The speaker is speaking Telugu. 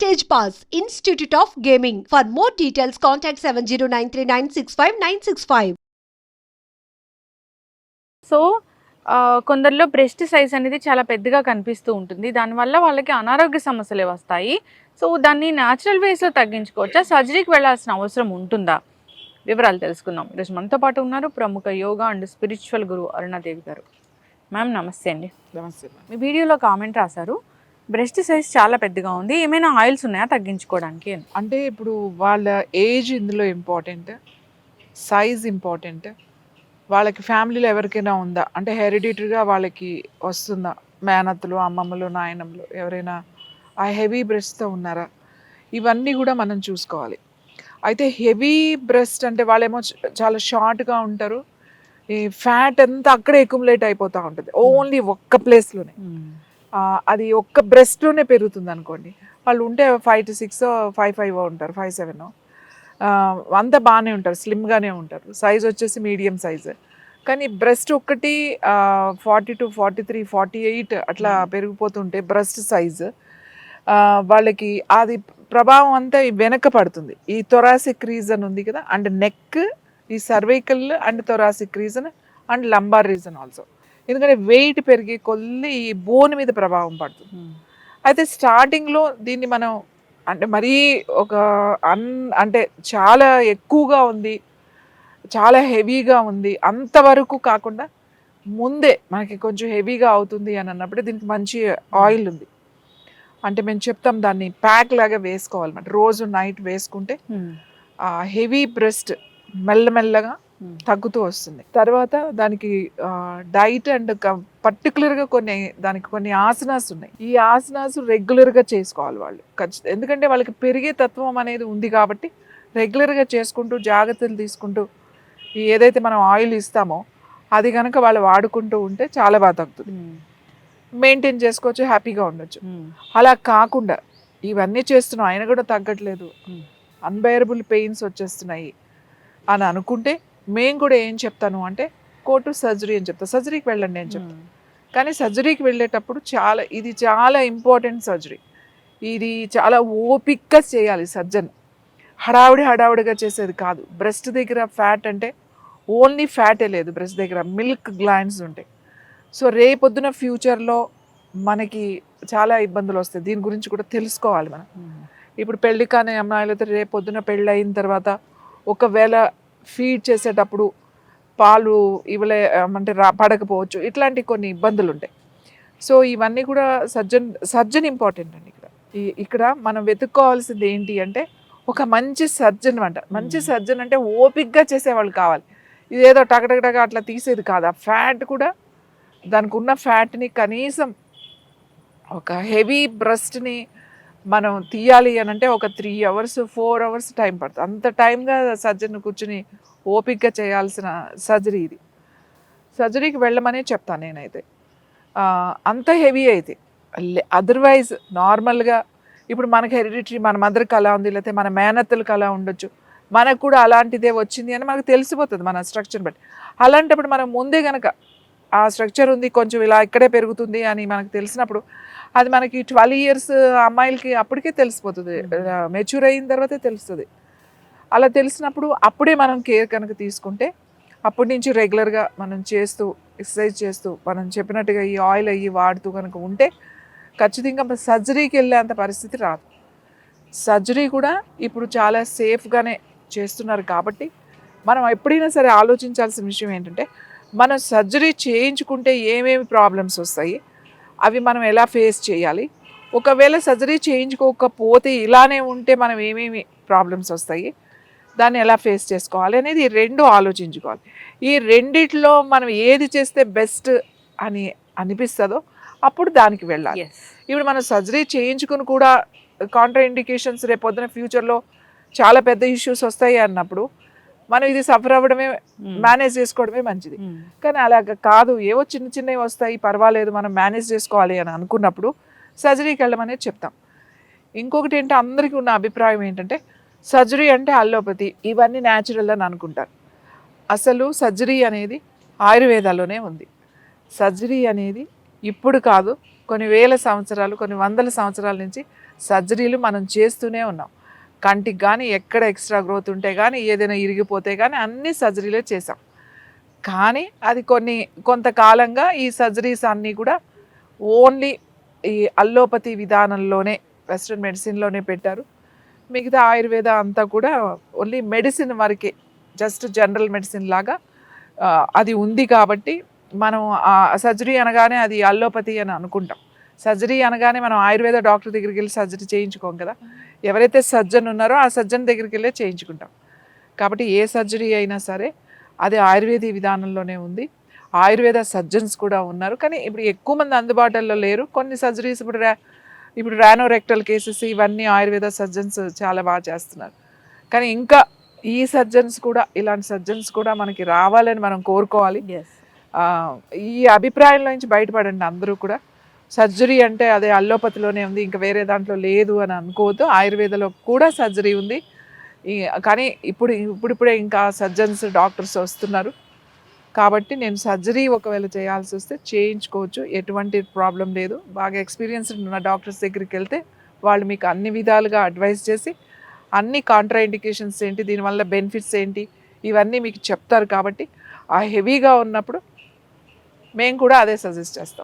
Stage Pass, Institute of Gaming. For more details, contact 7093965965965. So కొందరిలో బ్రెస్ట్ సైజ్ అనేది చాలా పెద్దగా కనిపిస్తూ ఉంటుంది. దానివల్ల వాళ్ళకి అనారోగ్య సమస్యలే వస్తాయి. సో దాన్ని న్యాచురల్ వేస్లో తగ్గించుకోవచ్చా, సర్జరీకి వెళ్ళాల్సిన అవసరం ఉంటుందా? వివరాలు తెలుసుకుందాం. ఈరోజు మనతో పాటు ఉన్నారు ప్రముఖ యోగా అండ్ స్పిరిచువల్ గురువు అరుణాదేవి గారు. మ్యామ్ నమస్తే అండి. నమస్తే. మీ వీడియోలో కామెంట్ రాశారు, బ్రెస్ట్ సైజ్ చాలా పెద్దగా ఉంది, ఏమైనా ఆయిల్స్ ఉన్నాయా తగ్గించుకోవడానికి అని. అంటే ఇప్పుడు వాళ్ళ ఏజ్ ఇందులో ఇంపార్టెంట్, సైజ్ ఇంపార్టెంట్, వాళ్ళకి ఫ్యామిలీలో ఎవరికైనా ఉందా, అంటే హెరిడిటరీగా వాళ్ళకి వస్తుందా, మేనత్తలు, అమ్మమ్మలు, నాయనమ్మలు ఎవరైనా ఆ హెవీ బ్రెస్ట్తో ఉన్నారా, ఇవన్నీ కూడా మనం చూసుకోవాలి. అయితే హెవీ బ్రెస్ట్ అంటే వాళ్ళేమో చాలా షార్ట్గా ఉంటారు, ఈ ఫ్యాట్ అంతా అక్కడే ఎక్యుములేట్ అయిపోతూ ఉంటుంది ఓన్లీ ఒక్క ప్లేస్లోనే. అది ఒక్క బ్రెస్ట్లోనే పెరుగుతుంది అనుకోండి. వాళ్ళు ఉంటే 5 to 6 5 ఉంటారు, 5 7 అంతా బాగానే ఉంటారు, స్లిమ్గానే ఉంటారు. సైజ్ వచ్చేసి మీడియం సైజ్. కానీ బ్రెస్ట్ ఒక్కటి 40 to 43 48 అట్లా పెరిగిపోతుంటే బ్రెస్ట్ సైజ్ వాళ్ళకి అది ప్రభావం అంతా వెనక పడుతుంది. ఈ థొరాసిక్ రీజన్ ఉంది కదా, అండ్ నెక్, ఈ cervical and thoracic reason and lumbar region also. ఎందుకంటే వెయిట్ పెరిగే కొద్ది ఈ బోన్ మీద ప్రభావం పడుతుంది. అయితే స్టార్టింగ్లో దీన్ని మనం అంటే మరీ ఒక అంటే చాలా ఎక్కువగా ఉంది, చాలా హెవీగా ఉంది అంతవరకు కాకుండా ముందే మనకి కొంచెం హెవీగా అవుతుంది అని అన్నప్పుడు దీనికి మంచి ఆయిల్ ఉంది. అంటే మేము చెప్తాం దాన్ని ప్యాక్ లాగా వేసుకోవాలన్నమాట. రోజు నైట్ వేసుకుంటే ఆ హెవీ బ్రెస్ట్ మెల్లమెల్లగా తగ్గుతూ వస్తుంది. తర్వాత దానికి డైట్ అండ్ పర్టికులర్గా దానికి కొన్ని ఆసనాస్ ఉన్నాయి. ఈ ఆసనాస్ రెగ్యులర్గా చేసుకోవాలి వాళ్ళు ఖచ్చితంగా. ఎందుకంటే వాళ్ళకి పెరిగే తత్వం అనేది ఉంది కాబట్టి రెగ్యులర్గా చేసుకుంటూ జాగ్రత్తలు తీసుకుంటూ ఏదైతే మనం ఆయిల్ ఇస్తామో అది కనుక వాళ్ళు వాడుకుంటూ ఉంటే చాలా బాగా తగ్గుతుంది, మెయింటైన్ చేసుకోవచ్చు, హ్యాపీగా ఉండొచ్చు. అలా కాకుండా ఇవన్నీ చేస్తున్నాం అయినా కూడా తగ్గట్లేదు, అన్బేరబుల్ పెయిన్స్ వచ్చేస్తున్నాయి అని అనుకుంటే మేము కూడా ఏం చెప్తాను అంటే గో టు సర్జరీ అని చెప్తాను. సర్జరీకి వెళ్ళండి అని చెప్తాను. కానీ సర్జరీకి వెళ్ళేటప్పుడు ఇది చాలా ఇంపార్టెంట్ సర్జరీ. ఇది చాలా ఓపిక్గా చేయాలి సర్జన్. హడావుడిగా చేసేది కాదు. బ్రెస్ట్ దగ్గర ఫ్యాట్ అంటే ఓన్లీ ఫ్యాటే లేదు, బ్రెస్ట్ దగ్గర మిల్క్ గ్లాండ్స్ ఉంటాయి. సో రేపొద్దున ఫ్యూచర్లో మనకి చాలా ఇబ్బందులు వస్తాయి. దీని గురించి కూడా తెలుసుకోవాలి మనం. ఇప్పుడు పెళ్లి కానీ అమ్మాయిలు అయితే రేపొద్దున పెళ్ళి అయిన తర్వాత ఒకవేళ ఫీడ్ చేసేటప్పుడు పాలు అంటే పడకపోవచ్చు, ఇట్లాంటి కొన్ని ఇబ్బందులు ఉంటాయి. సో ఇవన్నీ కూడా సర్జన్ ఇంపార్టెంట్ అండి. ఇక్కడ మనం వెతుక్కోవాల్సింది ఏంటి అంటే ఒక మంచి సర్జన్ అంట. మంచి సర్జన్ అంటే ఓపిక్గా చేసేవాళ్ళు కావాలి. ఇదేదో టగటగటగా అట్లా తీసేది కాదు. ఆ ఫ్యాట్ కూడా దానికి ఉన్న ఫ్యాట్ని కనీసం ఒక హెవీ బ్రెస్ట్ని మనం తీయాలి అని అంటే ఒక 3 hours 4 hours టైం పడుతుంది. అంత టైంగా సర్జన్ కూర్చుని ఓపిక్గా చేయాల్సిన సర్జరీ ఇది. సర్జరీకి వెళ్ళమనే చెప్తాను నేనైతే. అంత హెవీ అయితే అదర్వైజ్ నార్మల్గా ఇప్పుడు మనకి హెరిడిటరీ మన మదర్కి అలా ఉంది, లేకపోతే మన మేనత్తలకు అలా ఉండొచ్చు, మనకు కూడా అలాంటిదే వచ్చింది అని మనకు తెలిసిపోతుంది మన స్ట్రక్చర్ బట్టి. అలాంటప్పుడు మనం ముందే కనుక ఆ స్ట్రక్చర్ ఉంది కొంచెం ఇలా ఇక్కడే పెరుగుతుంది అని మనకు తెలిసినప్పుడు అది మనకి 12 years అమ్మాయిలకి అప్పటికే తెలిసిపోతుంది, మెచ్యూర్ అయిన తర్వాతే తెలుస్తుంది. అలా తెలిసినప్పుడు అప్పుడే మనం కేర్ కనుక తీసుకుంటే అప్పటి నుంచి రెగ్యులర్గా మనం చేస్తూ ఎక్సర్సైజ్ చేస్తూ మనం చెప్పినట్టుగా ఈ ఆయిల్ అయ్యి వాడుతూ కనుక ఉంటే ఖచ్చితంగా సర్జరీకి వెళ్ళేంత పరిస్థితి రాదు. సర్జరీ కూడా ఇప్పుడు చాలా సేఫ్గానే చేస్తున్నారు కాబట్టి మనం ఎప్పుడైనా సరే ఆలోచించాల్సిన విషయం ఏంటంటే మనం సర్జరీ చేయించుకుంటే ఏమేమి ప్రాబ్లమ్స్ వస్తాయి, అవి మనం ఎలా ఫేస్ చేయాలి, ఒకవేళ సర్జరీ చేయించుకోకపోతే ఇలానే ఉంటే మనం ఏమేమి ప్రాబ్లమ్స్ వస్తాయి, దాన్ని ఎలా ఫేస్ చేసుకోవాలి అనేది ఈ రెండు ఆలోచించుకోవాలి. ఈ రెండిట్లో మనం ఏది చేస్తే బెస్ట్ అని అనిపిస్తుందో అప్పుడు దానికి వెళ్ళాలి. ఇప్పుడు మనం సర్జరీ చేయించుకుని కూడా కాంట్రా ఇండికేషన్స్ రేపొద్దున ఫ్యూచర్లో చాలా పెద్ద ఇష్యూస్ వస్తాయి అన్నప్పుడు మనం ఇది సఫర్ అవ్వడమే, మేనేజ్ చేసుకోవడమే మంచిది. కానీ అలాగ కాదు, ఏవో చిన్నవి వస్తాయి పర్వాలేదు మనం మేనేజ్ చేసుకోవాలి అని అనుకున్నప్పుడు సర్జరీకి వెళ్ళమనేది చెప్తాం. ఇంకొకటి ఏంటంటే అందరికీ ఉన్న అభిప్రాయం ఏంటంటే సర్జరీ అంటే అల్లోపతి, ఇవన్నీ న్యాచురల్ అని అనుకుంటారు. అసలు సర్జరీ అనేది ఆయుర్వేదాల్లోనే ఉంది. సర్జరీ అనేది ఇప్పుడు కాదు, కొన్ని వేల సంవత్సరాలు, కొన్ని వందల సంవత్సరాల నుంచి సర్జరీలు మనం చేస్తూనే ఉన్నాం. కంటికి కానీ ఎక్కడ ఎక్స్ట్రా గ్రోత్ ఉంటే కానీ ఏదైనా ఇరిగిపోతే కానీ అన్ని సర్జరీలే చేసాం. కానీ అది కొంతకాలంగా ఈ సర్జరీస్ అన్నీ కూడా ఓన్లీ ఈ అల్లోపతి విధానంలోనే వెస్ట్రన్ మెడిసిన్లోనే పెట్టారు. మిగతా ఆయుర్వేద అంతా కూడా ఓన్లీ మెడిసిన్ వరకే, జస్ట్ జనరల్ మెడిసిన్ లాగా అది ఉంది. కాబట్టి మనం సర్జరీ అనగానే అది అల్లోపతి అని అనుకుంటాం. సర్జరీ అనగానే మనం ఆయుర్వేద డాక్టర్ దగ్గరికి వెళ్ళి సర్జరీ చేయించుకోం కదా. ఎవరైతే సర్జన్ ఉన్నారో ఆ సర్జన్ దగ్గరికి వెళ్ళే చేయించుకుంటాం. కాబట్టి ఏ సర్జరీ అయినా సరే అది ఆయుర్వేద విధానంలోనే ఉంది. ఆయుర్వేద సర్జన్స్ కూడా ఉన్నారు. కానీ ఇప్పుడు ఎక్కువ మంది అందుబాటులో లేరు. కొన్ని సర్జరీస్ ఇప్పుడు రానోరెక్టల్ కేసెస్ ఇవన్నీ ఆయుర్వేద సర్జన్స్ చాలా బాగా చేస్తున్నారు. కానీ ఇంకా ఈ సర్జన్స్ కూడా, ఇలాంటి సర్జన్స్ కూడా మనకి రావాలని మనం కోరుకోవాలి. ఈ అభిప్రాయంలో నుంచి బయటపడండి అందరూ కూడా. సర్జరీ అంటే అదే అల్లోపతిలోనే ఉంది, ఇంకా వేరే దాంట్లో లేదు అని అనుకోవద్దు. ఆయుర్వేదలో కూడా సర్జరీ ఉంది. కానీ ఇప్పుడిప్పుడే ఇంకా సర్జన్స్ డాక్టర్స్ వస్తున్నారు. కాబట్టి నేను సర్జరీ ఒకవేళ చేయాల్సి వస్తే చేయించుకోవచ్చు, ఎటువంటి ప్రాబ్లం లేదు. బాగా ఎక్స్పీరియన్స్డ్ ఉన్న డాక్టర్స్ దగ్గరికి వెళ్తే వాళ్ళు మీకు అన్ని విధాలుగా అడ్వైస్ చేసి అన్ని కాంట్రా ఇండికేషన్స్ ఏంటి, దీనివల్ల బెనిఫిట్స్ ఏంటి, ఇవన్నీ మీకు చెప్తారు. కాబట్టి ఆ హెవీగా ఉన్నప్పుడు మేము కూడా అదే సజెస్ట్ చేస్తాం.